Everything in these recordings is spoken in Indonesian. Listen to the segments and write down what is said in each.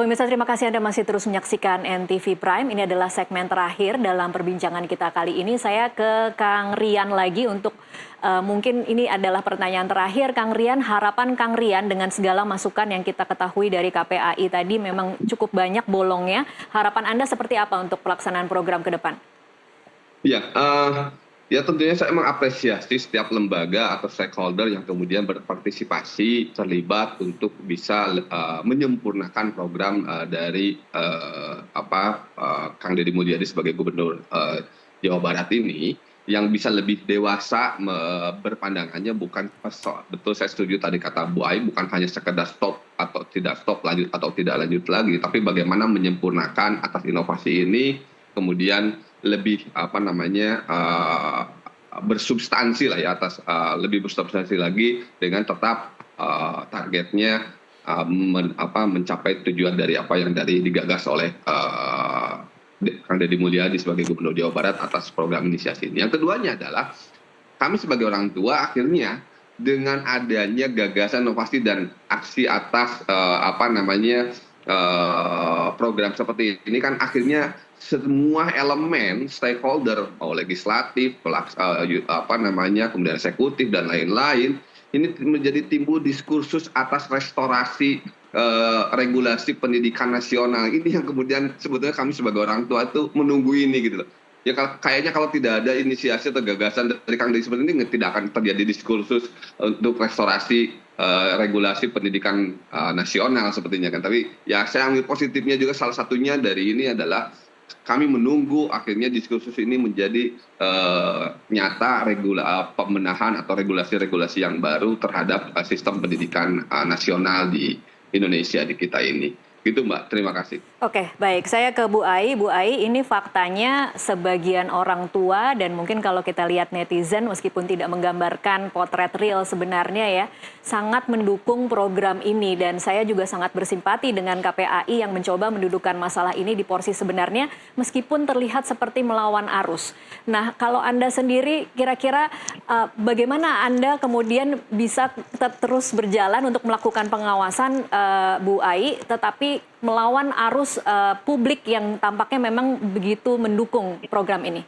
Pemirsa, terima kasih Anda masih terus menyaksikan NTV Prime. Ini adalah segmen terakhir dalam perbincangan kita kali ini. Saya ke Kang Rian lagi untuk mungkin ini adalah pertanyaan terakhir. Kang Rian, harapan Kang Rian dengan segala masukan yang kita ketahui dari KPAI tadi memang cukup banyak bolongnya. Harapan Anda seperti apa untuk pelaksanaan program ke depan? Ya tentunya saya mengapresiasi setiap lembaga atau stakeholder yang kemudian berpartisipasi terlibat untuk bisa menyempurnakan program dari Kang Deddy Mulyadi sebagai Gubernur Jawa Barat ini, yang bisa lebih dewasa berpandangannya, bukan betul saya setuju tadi kata Bu Ai, bukan hanya sekedar stop atau tidak stop, lanjut atau tidak lanjut lagi, tapi bagaimana menyempurnakan atas inovasi ini, kemudian lebih bersubstansi lah ya, lebih bersubstansi lagi dengan tetap targetnya mencapai tujuan dari apa yang digagas oleh Kang Deddy Mulyadi sebagai Gubernur Jawa Barat atas program inisiasi ini. Yang keduanya adalah kami sebagai orang tua akhirnya dengan adanya gagasan, inovasi dan aksi atas program seperti ini kan akhirnya semua elemen stakeholder, legislatif, kemudian eksekutif dan lain-lain, ini menjadi timbul diskursus atas restorasi regulasi pendidikan nasional. Ini yang kemudian sebetulnya kami sebagai orang tua itu menunggu ini gitu loh. Ya kayaknya kalau tidak ada inisiasi atau gagasan dari Kang Deddy seperti ini, tidak akan terjadi diskursus untuk restorasi regulasi pendidikan nasional sepertinya kan. Tapi ya saya ambil positifnya juga, salah satunya dari ini adalah kami menunggu akhirnya diskursus ini menjadi nyata, pemenahan atau regulasi-regulasi yang baru terhadap sistem pendidikan nasional di Indonesia, di kita ini. Gitu Mbak, terima kasih. Oke, baik. Saya ke Bu Ai. Bu Ai, ini faktanya sebagian orang tua dan mungkin kalau kita lihat netizen meskipun tidak menggambarkan potret real sebenarnya ya, sangat mendukung program ini dan saya juga sangat bersimpati dengan KPAI yang mencoba mendudukan masalah ini di porsi sebenarnya meskipun terlihat seperti melawan arus. Nah, kalau Anda sendiri kira-kira bagaimana Anda kemudian bisa tetap terus berjalan untuk melakukan pengawasan Bu Ai, tetapi melawan arus publik yang tampaknya memang begitu mendukung program ini?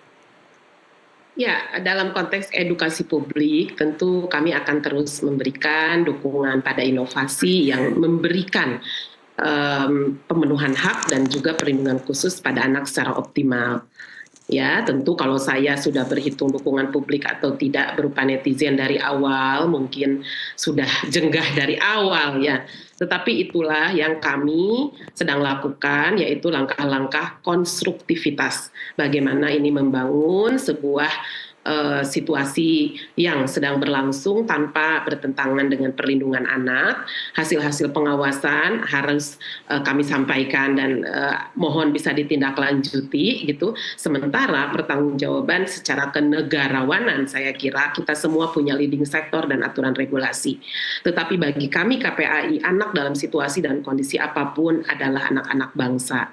Ya, dalam konteks edukasi publik, tentu kami akan terus memberikan dukungan pada inovasi yang memberikan pemenuhan hak dan juga perlindungan khusus pada anak secara optimal. Ya, tentu kalau saya sudah berhitung dukungan publik atau tidak berupa netizen dari awal, mungkin sudah jenggah dari awal ya. Tetapi itulah yang kami sedang lakukan, yaitu langkah-langkah konstruktivitas. Bagaimana ini membangun sebuah situasi yang sedang berlangsung tanpa bertentangan dengan perlindungan anak. Hasil-hasil pengawasan harus kami sampaikan dan mohon bisa ditindaklanjuti gitu. Sementara pertanggungjawaban secara kenegarawanan saya kira kita semua punya leading sector dan aturan regulasi. Tetapi bagi kami KPAI, anak dalam situasi dan kondisi apapun adalah anak-anak bangsa.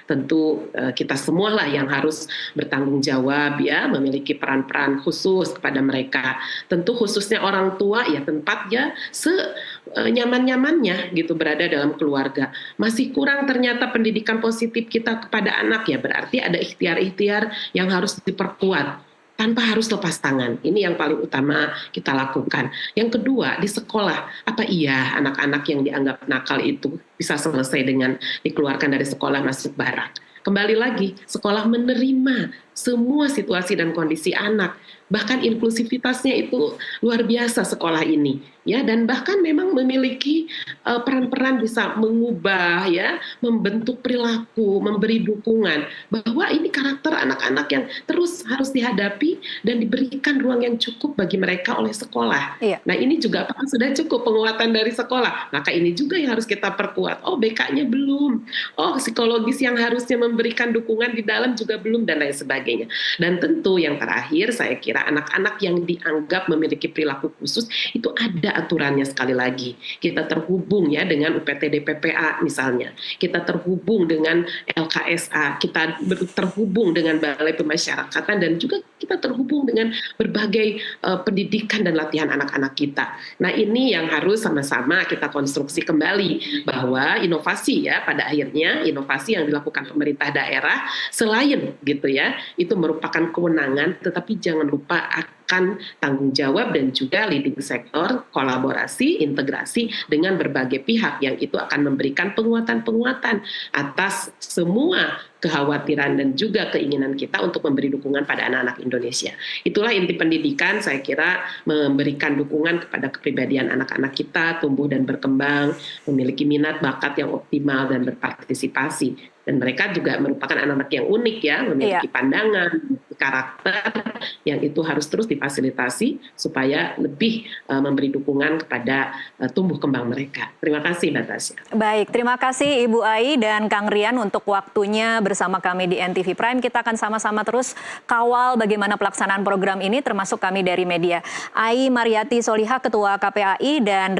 Tentu kita semualah yang harus bertanggung jawab ya, memiliki peran-peran khusus kepada mereka. Tentu khususnya orang tua ya tempatnya senyaman-nyamannya gitu berada dalam keluarga. Masih kurang ternyata pendidikan positif kita kepada anak ya, berarti ada ikhtiar-ikhtiar yang harus diperkuat tanpa harus lepas tangan. Ini yang paling utama kita lakukan. Yang kedua, di sekolah, apa iya anak-anak yang dianggap nakal itu bisa selesai dengan dikeluarkan dari sekolah masuk barak? Kembali lagi, sekolah menerima semua situasi dan kondisi anak. Bahkan inklusivitasnya itu luar biasa sekolah ini, ya, dan bahkan memang memiliki peran-peran bisa mengubah, ya, membentuk perilaku, memberi dukungan bahwa ini karakter anak-anak yang terus harus dihadapi dan diberikan ruang yang cukup bagi mereka oleh sekolah. Iya. Nah ini juga apakah sudah cukup penguatan dari sekolah? Maka ini juga yang harus kita perkuat. Oh BK-nya belum, oh psikologis yang harusnya memberikan dukungan di dalam juga belum dan lain sebagainya. sebagainya. Dan tentu yang terakhir saya kira anak-anak yang dianggap memiliki perilaku khusus itu ada aturannya. Sekali lagi kita terhubung ya dengan UPTD PPA misalnya, kita terhubung dengan LKSA, kita terhubung dengan Balai Pemasyarakatan, dan juga kita terhubung dengan berbagai pendidikan dan latihan anak-anak kita. Nah ini yang harus sama-sama kita konstruksi kembali, bahwa inovasi ya pada akhirnya inovasi yang dilakukan pemerintah daerah selain gitu ya itu merupakan kewenangan, tetapi jangan lupa akan tanggung jawab dan juga leading sektor, kolaborasi, integrasi dengan berbagai pihak yang itu akan memberikan penguatan-penguatan atas semua kekhawatiran dan juga keinginan kita untuk memberi dukungan pada anak-anak Indonesia. Itulah inti pendidikan, saya kira memberikan dukungan kepada kepribadian anak-anak kita tumbuh dan berkembang, memiliki minat bakat yang optimal dan berpartisipasi. Dan mereka juga merupakan anak-anak yang unik ya, memiliki pandangan, karakter yang itu harus terus difasilitasi supaya lebih memberi dukungan kepada tumbuh kembang mereka. Terima kasih Mbak Tasya. Baik, terima kasih Ibu Ai dan Kang Rian untuk waktunya bersama kami di NTV Prime. Kita akan sama-sama terus kawal bagaimana pelaksanaan program ini, termasuk kami dari media. Ai Mariati Solihah, Ketua KPAI, dan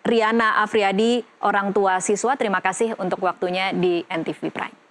Riana Afriyadi, orang tua siswa. Terima kasih untuk waktunya di NTV Prime.